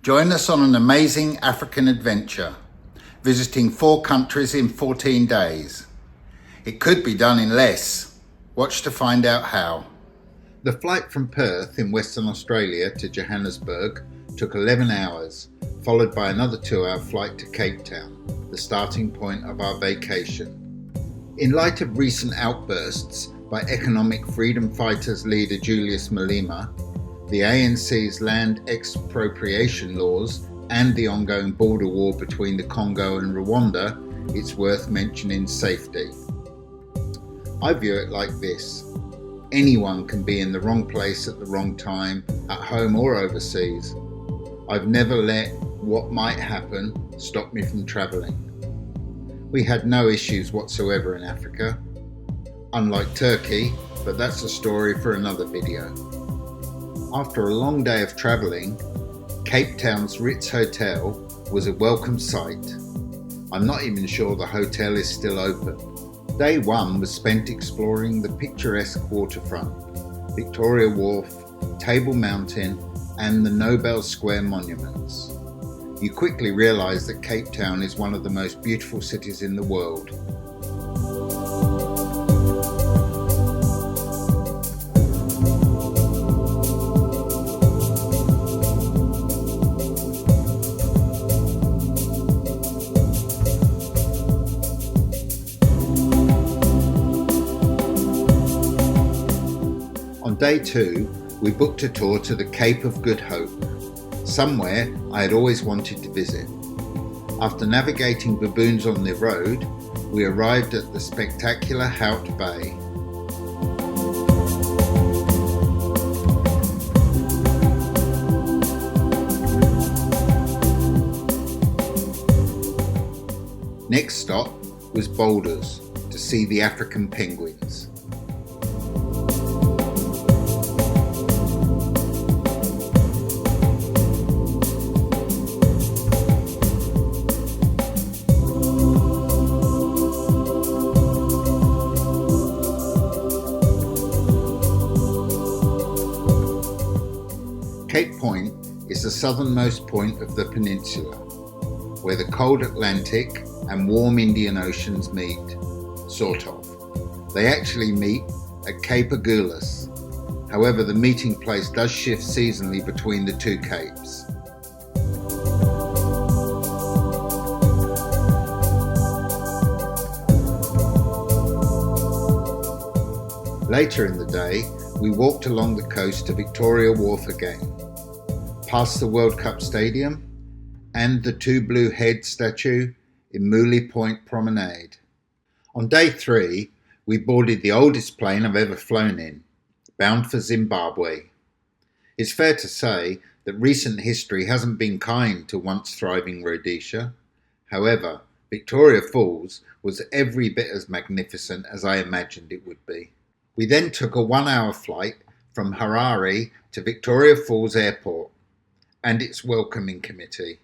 Join us on an amazing African adventure, visiting 4 countries in 14 days. It could be done in less. Watch to find out how. The flight from Perth in Western Australia to Johannesburg took 11 hours, followed by another 2-hour flight to Cape Town, the starting point of our vacation. In light of recent outbursts by economic freedom fighters leader Julius Malema, the ANC's land expropriation laws, and the ongoing border war between the Congo and Rwanda, it's worth mentioning safety. I view it like this. Anyone can be in the wrong place at the wrong time, at home or overseas. I've never let what might happen stop me from travelling. We had no issues whatsoever in Africa, unlike Turkey, but that's a story for another video. After a long day of travelling, Cape Town's Ritz Hotel was a welcome sight. I'm not even sure the hotel is still open. Day 1 was spent exploring the picturesque waterfront, Victoria Wharf, Table Mountain, and the Nobel Square monuments. You quickly realise that Cape Town is one of the most beautiful cities in the world. On day 2, we booked a tour to the Cape of Good Hope, somewhere I had always wanted to visit. After navigating baboons on the road, we arrived at the spectacular Hout Bay. Next stop was Boulders to see the African penguins. Cape Point is the southernmost point of the peninsula, where the cold Atlantic and warm Indian Oceans meet, sort of. They actually meet at Cape Agulhas. However, the meeting place does shift seasonally between the two capes. Later in the day, we walked along the coast to Victoria Wharf again, past the World Cup Stadium and the 2 Blue Head statue in Mooley Point Promenade. On day 3, we boarded the oldest plane I've ever flown in, bound for Zimbabwe. It's fair to say that recent history hasn't been kind to once thriving Rhodesia. However, Victoria Falls was every bit as magnificent as I imagined it would be. We then took a 1-hour flight from Harare to Victoria Falls Airport and its welcoming committee.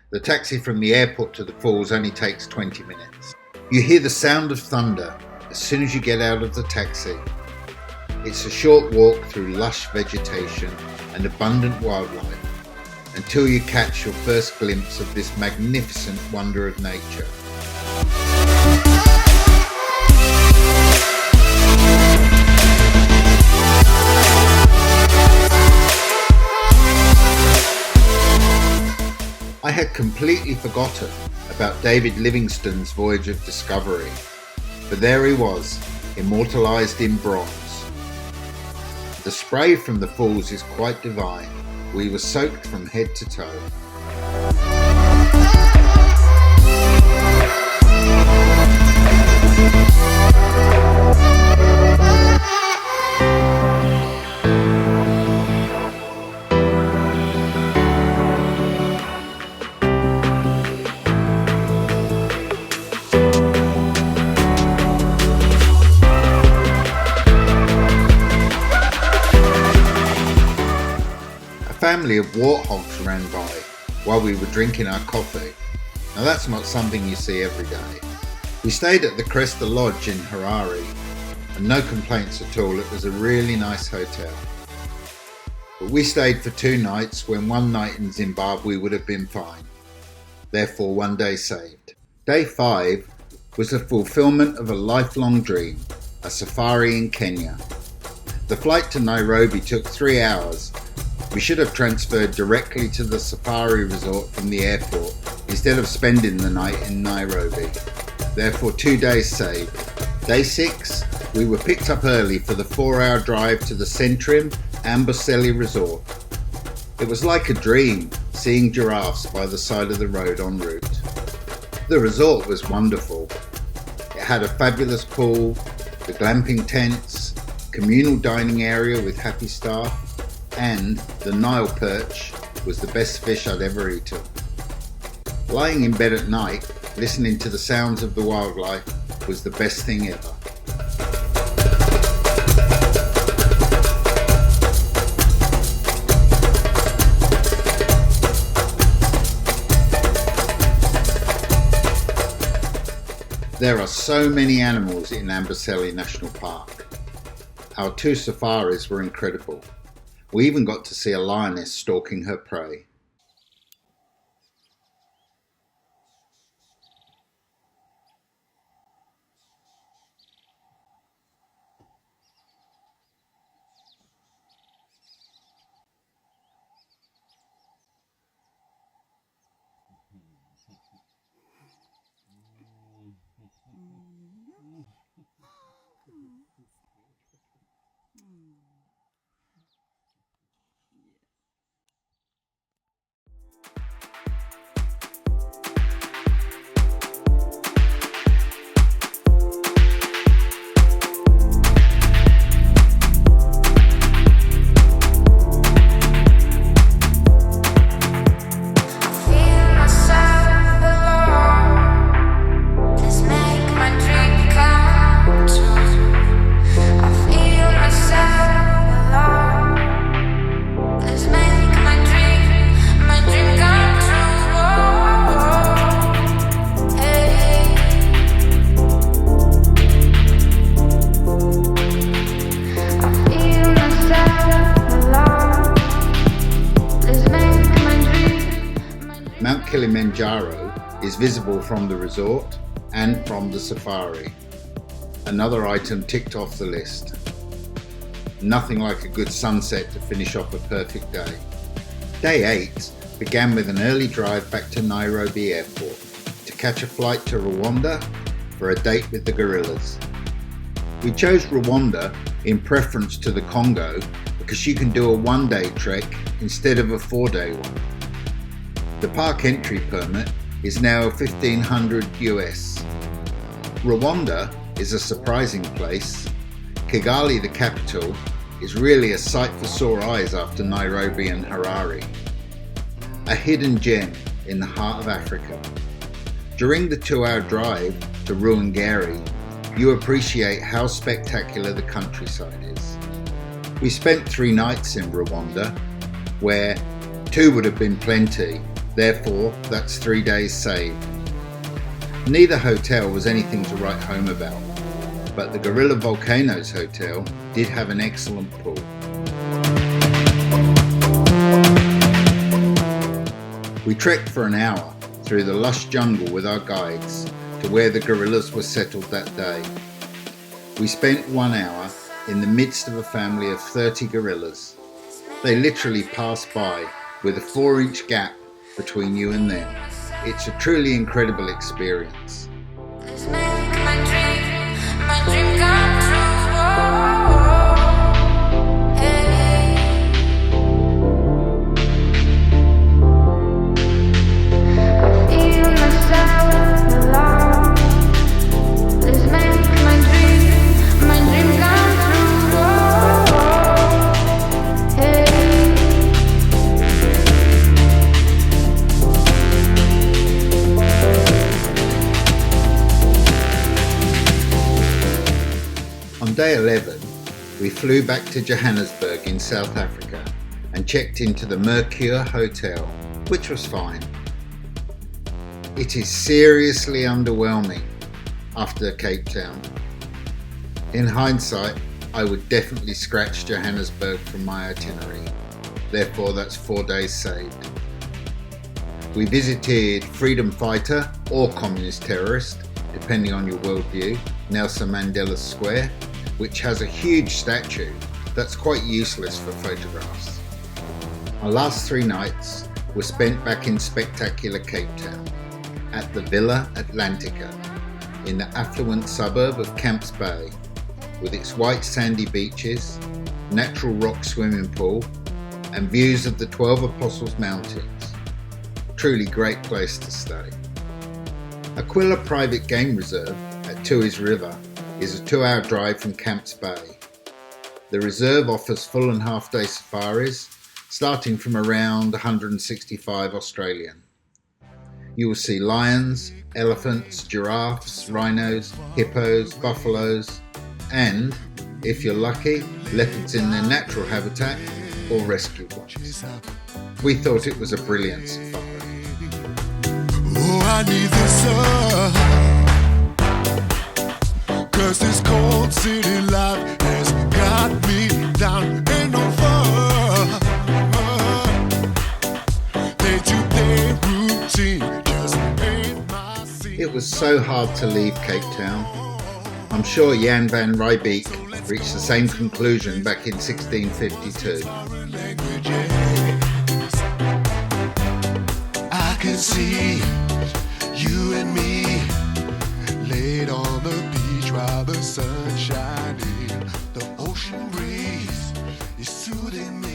The taxi from the airport to the falls only takes 20 minutes. You hear the sound of thunder as soon as you get out of the taxi. It's a short walk through lush vegetation and abundant wildlife until you catch your first glimpse of this magnificent wonder of nature. I had completely forgotten about David Livingstone's voyage of discovery, but there he was, immortalised in bronze. The spray from the falls is quite divine. We were soaked from head to toe. family of warthogs ran by while we were drinking our coffee. Now that's not something you see every day. We stayed at the Cresta Lodge in Harare, and no complaints at all. It was a really nice hotel. But we stayed for 2 nights when 1 night in Zimbabwe would have been fine. Therefore 1 day saved. Day 5 was the fulfillment of a lifelong dream, a safari in Kenya. The flight to Nairobi took 3 hours. We should have transferred directly to the safari resort from the airport instead of spending the night in Nairobi. Therefore 2 days saved. Day 6, we were picked up early for the 4-hour drive to the Centrim Amboseli resort. It was like a dream, seeing giraffes by the side of the road en route. The resort was wonderful. It had a fabulous pool, the glamping tents, communal dining area with happy staff, and the Nile perch was the best fish I'd ever eaten. Lying in bed at night, listening to the sounds of the wildlife was the best thing ever. There are so many animals in Amboseli National Park. Our 2 safaris were incredible. We even got to see a lioness stalking her prey. Mount Kilimanjaro is visible from the resort and from the safari. Another item ticked off the list. Nothing like a good sunset to finish off a perfect day. Day 8 began with an early drive back to Nairobi Airport to catch a flight to Rwanda for a date with the gorillas. We chose Rwanda in preference to the Congo because you can do a 1-day trek instead of a 4-day one. The park entry permit is now $1,500 US. Rwanda is a surprising place. Kigali, the capital, is really a sight for sore eyes after Nairobi and Harare. A hidden gem in the heart of Africa. During the 2-hour drive to Ruhengeri, you appreciate how spectacular the countryside is. We spent 3 nights in Rwanda, where 2 would have been plenty, therefore that's 3 days saved. Neither hotel was anything to write home about, but the Gorilla Volcanoes Hotel did have an excellent pool. We trekked for an hour through the lush jungle with our guides to where the gorillas were settled that day. We spent 1 hour in the midst of a family of 30 gorillas. They literally passed by with a 4-inch gap between you and them. It's a truly incredible experience. On day 11, we flew back to Johannesburg in South Africa and checked into the Mercure Hotel, which was fine. It is seriously underwhelming after Cape Town. In hindsight, I would definitely scratch Johannesburg from my itinerary. Therefore, that's 4 days saved. We visited freedom fighter or communist terrorist, depending on your worldview, Nelson Mandela Square, which has a huge statue that's quite useless for photographs. Our last 3 nights were spent back in spectacular Cape Town, at the Villa Atlantica, in the affluent suburb of Camps Bay, with its white sandy beaches, natural rock swimming pool, and views of the 12 Apostles Mountains. Truly great place to stay. Aquila Private Game Reserve at Tui's River is a 2-hour drive from Camps Bay. The reserve offers full and half-day safaris, starting from around 165 Australian. You will see lions, elephants, giraffes, rhinos, hippos, buffaloes, and, if you're lucky, leopards in their natural habitat or rescue ones. We thought it was a brilliant safari. Oh, I need the sun, 'cause this cold city life has got me down. Ain't no fun. Day-to-day routine just ain't my scene. It was so hard to leave Cape Town. I'm sure Jan van Riebeeck reached the same conclusion back in 1652. I can see you and me laid on the beach while the sun's shining. The ocean breeze is soothing me.